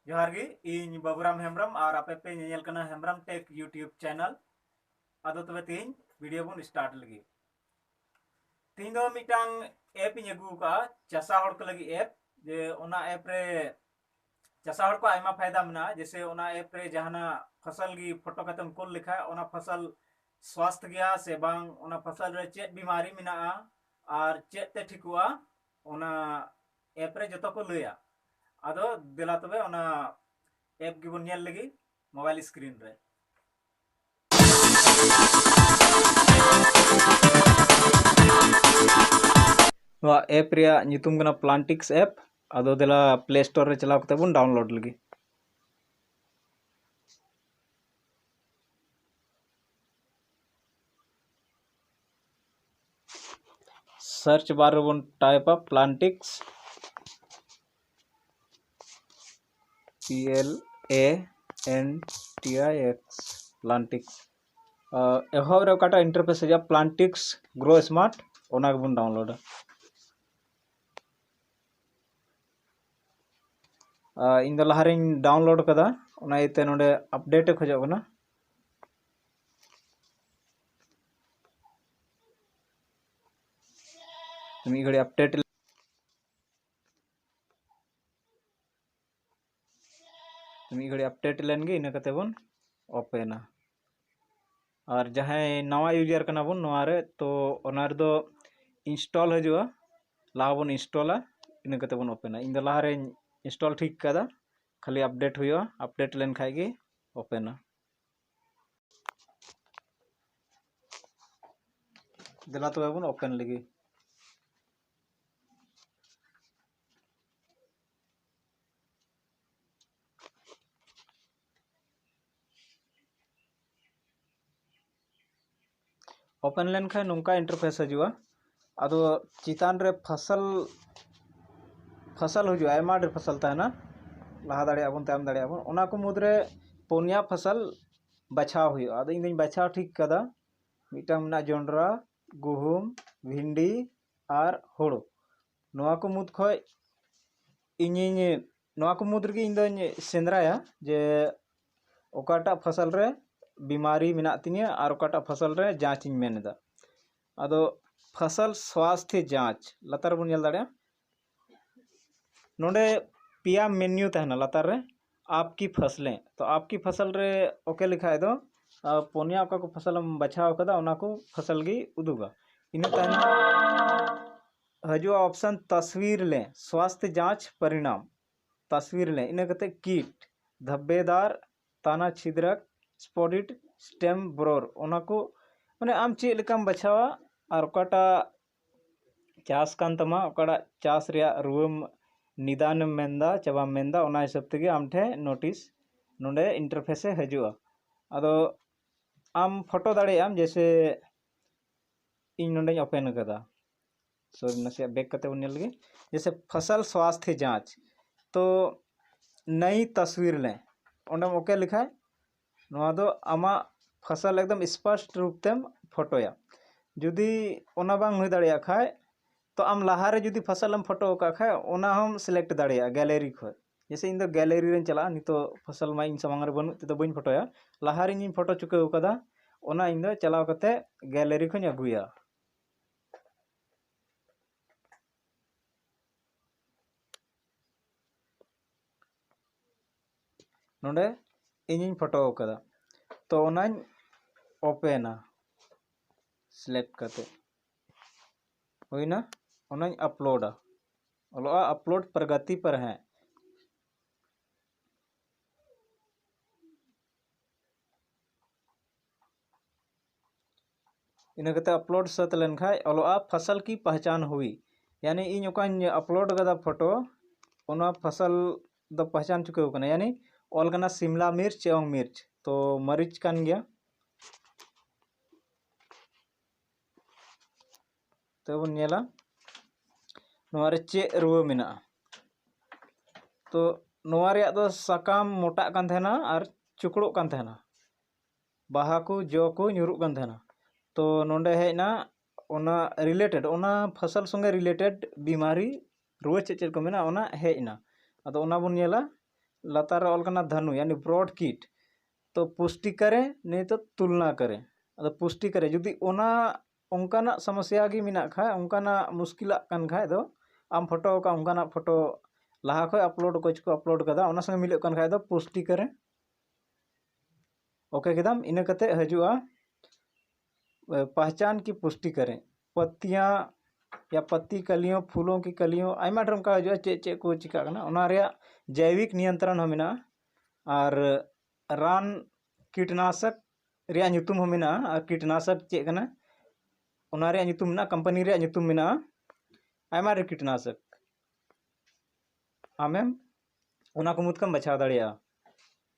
जोहार गे इन बाबूराम हेम्ब्रम और आपे पे नेल कना हेम्ब्रम टेक यूट्यूब चैनल आदो तबे तीन वीडियो बन स्टार्ट लगी तीन दो मिटांग ऐप इन अगू का चसा हड़ को लगी ऐप जे ओना ऐप रे चसा हड़ को आयमा फायदा मना जैसे ओना ऐप रे जहाना फसल की फोटो कतम कुल लिखा ओना फसल स्वास्थ्य गया से बांग ओना फसल रे चेत बीमारी मिना और चेत ते ठिकुआ ओना ऐप रे जतो को लया आदो दिला तबे ओना ऐप गिबन नेल लगी मोबाइल स्क्रीन रे वा ऐप रिया नितुम कना प्लांटिक्स ऐप आदो दिला प्ले स्टोर रे चलाव कते बन डाउनलोड लगी सर्च बार बन टाइप अप प्लांटिक्स PLANTIX प्लांटिक्स एहब रे काटा इंटरफेस है प्लांटिक्स ग्रो स्मार्ट ओना के बन डाउनलोड इन दो लहारे डाउनलोड कदा ओना इते नोडे अपडेट खोजो कना मी घड़ी अपडेट मी घड़ी अपडेट लेनगे इन कते बन ओपन और जहां नवा यूजर कना बन नवा रे तो ओना रे दो इंस्टॉल हजुआ लाहा बन इंस्टॉला इन कते बन ओपन इन दो लहारे इंस्टॉल ठीक कदा खाली अपडेट हुआ अपडेट लेन खाई गे ओपन दिला तो बन ओपन लगी ओपन लेन खाई नोंका इंटरफेस हजुआ अदो चितान रे फसल हजुआ आयमा ढेर फसल तहना लहा दाड़े आबन तायम दाड़े आबन ओना को मुद्रे पुनिया फसल बछाव हुआ अदो इन बछाव ठीक कदा मिटाम ना जोंडरा गुहुम भिंडी और हुड़ो नोआ को मुद खय इनिन नोआ को मुद रगी इन दोन सेंद्राया जे ओकाटा फसल रे बीमारी मिना तिनिया और ओकाटा फसल रे जांच इन मेनदा अदो फसल स्वास्थ्य जांच लतार बन नेल दाड़े नोडे पिया मेन्यू तहना लतार रे आपकी फसलें तो आपकी फसल रे ओके लिखा है दो पुनिया ओका को फसल हम बचाव कदा ओना को फसल की उदुगा इन तहना हजुआ ऑप्शन तस्वीर लें स्वास्थ्य जांच परिणाम तस्वीर लें इन कते कीट धब्बेदार ताना छिद्रक स्पॉडिड स्टेम ब्रोर ओना को माने आम चे लेकाम बचावा और ओकाटा चास कान तमा ओकाटा चास रिया रुम निदान मेंदा चाबा मेंदा ओना हिसाब तेगे आम ठे नोटिस नोंडे इंटरफेस हजुआ अदो आम फोटो दाड़े आम जैसे इन नोंडे ओपन कदा सॉरी नसे बैक कते बन लगे जैसे फसल स्वास्थ्य जांच तो नई तस्वीर लें ओंडे ओके लिखा है नोआ दो आमा फसल एकदम स्पष्ट रूप तेम फोटोया जुदी ओना बांग हुई दाड़िया खाए तो आम लहारे जुदी फसल हम फोटो का खाए ओना हम सिलेक्ट दाड़िया गैलरी खो जैसे इन दो गैलरी रे चला नितो फसल मा इन सामांग रे बनु ते बइन फोटोया लहारे इन फोटो चुके कदा ओना इन दो चलाव कते गैलरी खो अगुया नोंडे इन फोटो कदा तो ओना ओपन सिलेक्ट करते होइना ओना अपलोड ओला अपलोड प्रगति पर है इन कते अपलोड सत लेन खाय ओला फसल की पहचान हुई यानी इन ओका अपलोड कदा फोटो ओना फसल द पहचान चुके कना यानी ऑल कना शिमला मिर्च एवं मिर्च तो मरीच कान गया तो बन नेला नोआरे चे रुआ मिना तो नोआरे दो सकाम मोटा कान थेना और चुकड़ो कान थेना बाहा को जो को nyuruh कान थेना तो नोंडे हेना ओना रिलेटेड ओना फसल संगे रिलेटेड बीमारी रुआ चे को मेना ओना हेना अदो ओना बन नेला लातार रे ऑल कना धनु यानी ब्रॉड किट तो पुष्टि करें नहीं तो तुलना करें अद पुष्टि करें जुदी ओना उनकाना समस्या गी मिना खा उनकाना मुश्किला कन खा दो आम फोटो का उनकाना फोटो लहा खो अपलोड को अपलोड कदा ओना संग मिले कन खा दो पुष्टि करें ओके कदम इन कते हजुआ पहचान की पुष्टि करें पत्तियां या पत्ती कलियों फूलों की कलियों आयमा ढेर का हजुआ चे को चिका कना ओना रे जैविक नियंत्रण हो मिना और रान कीटनाशक रे ᱧᱩᱛᱩᱢ हो मिना और कीटनाशक चे कना ओना रे ᱧᱩᱛᱩᱢ मिना कंपनी रे ᱧᱩᱛᱩᱢ मिना आयमा रे कीटनाशक आमेम ओना को मुतकम बचाव दाड़िया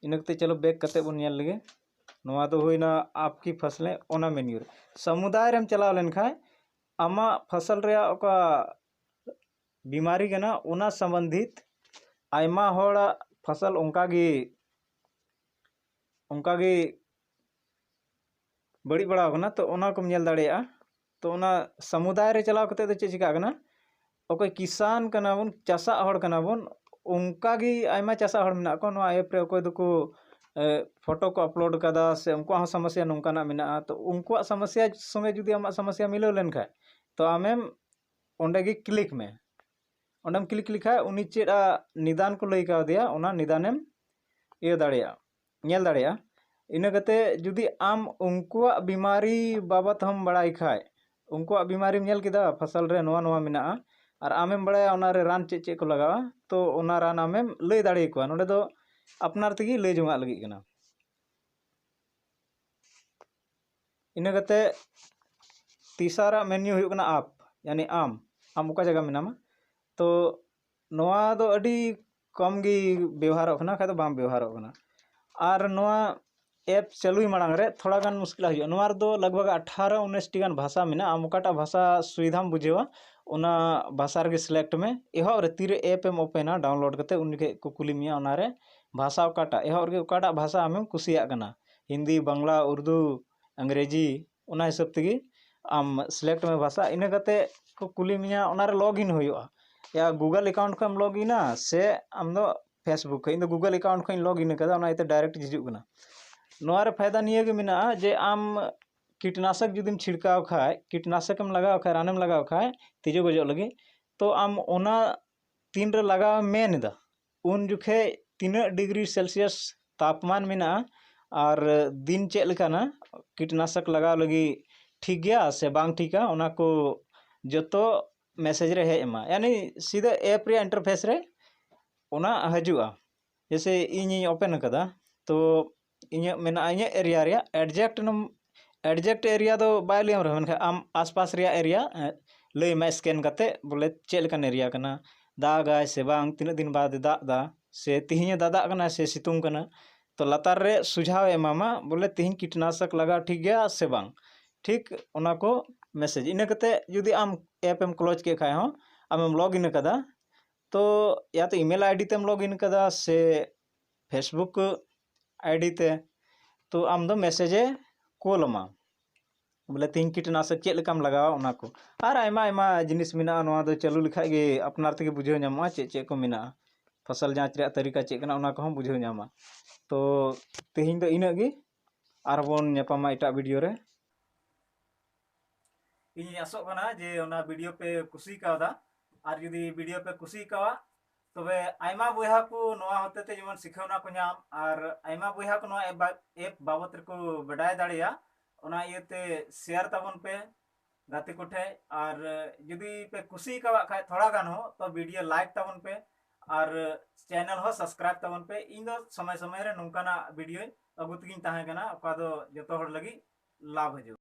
इनकते चलो बैक कते बन नेल लगे नोआ तो होइना आपकी फसलें ओना मेन्यू समुदाय रेम चलाव लेन खाय आमा फसल रे ओका बीमारी कना ओना संबंधित आयमा होड़ा फसल उनका गी बड़ी बड़ा होना तो ओना को नेल दाड़िया तो ओना समुदाय रे चलाव कते तो चे चिका कना ओके किसान कना बन चासा हड़ कना बन उनका गी आयमा चासा हड़ मिना को नोआ ऐप रे ओके दुको फोटो को अपलोड कदा से उनको समस्या नौकाना मिना तो उनको समस्या संगे जुदी आम समस्या मिलो लेन खाय तो आमेम ओंडे गी क्लिक में ओंडम क्लिक लिखा उनी चेड़ा निदान को लई का दिया ओना निदानेम ये दाड़िया नेल दाड़िया इन कते जुदी आम उनको बीमारी बाबत हम बड़ाई खाय उनको बीमारी नेल किदा फसल रे नोआ नोआ मिना और आमेम बड़ाया ओना रे रान चे को लगावा तो ओना रान आमेम लई दाड़े को नोडे दो अपनार तेगी लई जोंगा लगी कना इन कते तीसरा मेन्यू हुई कना आप यानी आम ओका जगह मिनामा तो नोआ दो अडी कम गी व्यवहार कना खाय तो बाम व्यवहार कना और नोआ ऐप चालू मांग रे थोड़ा गान मुश्किल हुई नोआ दो लगभग 18-19 टी गान भाषा मिना आम ओकाटा भाषा सुविधाम बुझेवा ओना भाषा रे सिलेक्ट में एहो रे तीरे ऐप एम ओपन डाउनलोड कते उनके को कुली मिया ओना रे भाषा ओकाटा एहो रे ओकाटा भाषा आमेम कुसिया कना हिंदी बांग्ला उर्दू अंग्रेजी ओना हिसाब तेगी आम सिलेक्ट में भाषा इन कते को कुली मिया ओना रे लॉग इन होयुआ या गूगल अकाउंट खम लॉग इन से आम दो फेसबुक इन गूगल अकाउंट खम लॉग इन कदा ओना इते डायरेक्ट हिजुग कना नोआ रे फायदा निये गे मिना जे आम कीटनाशक जुदीम छिड़काव खाय कीटनाशकम लगाव खाय रानम लगाव खाय तिजो गजो लगी तो आम ओना तीन रे लगाव मेन दा उन जुखे 3 डिग्री सेल्सियस तापमान मिना और दिन चेक लेकाना कीटनाशक लगाव लगी ठीक गया से बांग ठीका ओना को जतो मैसेज रे हे एमा यानी सीधा ऐप रे इंटरफेस रे ओना हजुआ जैसे इनी ओपन कदा तो इन मेना इन एरिया रे एडजेक्ट एरिया दो बायलियम रे मेनखा आम आसपास रे एरिया लई मा स्कैन कते बोले चेक लेकान एरिया कना दागाय से बांग तीन दिन बाद दादा से तिहिन दादा कना से सितुंग कना तो लातार रे सुझाव एमामा बोले तिहिन कीटनाशक लगा ठीक गया से बांग ठीक ओना को मैसेज इन कते जुदी आम ऐप एम क्लोज के खाय हो आम लॉग इन कदा तो या तो ईमेल आईडी तेम लॉग इन कदा से फेसबुक आईडी ते तो आम दो मैसेजे कोलमा बोले तीन कीटनाशक चेक लेकाम लगावा ओना को और आयमा आयमा जिनिस मिना नोआ दो चालू लिखाय गे अपनार तेगे बुझेव ᱧᱟᱢᱚᱜᱼᱟ चेक को मिना फसल जांच रे तरीका चेक कना ओना को हम बुझेव ᱧᱟᱢᱟ तो तेहिन दो इना गे आर बोन ᱧᱟᱯᱟᱢᱟ एटा वीडियो रे ᱤᱧ ᱟᱥᱚᱜ ᱠᱟᱱᱟ ᱡᱮ ᱚᱱᱟ ᱵᱷᱤᱰᱤᱭᱳ ᱯᱮ ᱠᱩᱥᱤ ᱠᱟᱣᱫᱟ ᱟᱨ ᱡᱩᱫᱤ ᱵᱷᱤᱰᱤᱭᱳ ᱯᱮ ᱠᱩᱥᱤ ᱠᱟᱣᱟ तबे आयमा बयहा को नोआ होते जेमन सिखावना को नाम और आयमा बयहा को नोआ ऐप बाबत को बडाय दाड़िया ओना इयते शेयर तबन पे गाते कोठे और यदि पे कुसी का खाय थोड़ा गान हो तो वीडियो लाइक तबन पे और चैनल हो सब्सक्राइब तबन पे इन दो समय समय रे नोंकाना वीडियो अगुतगिन ताहे कना ओका दो जतो हर लगी लाभ हो।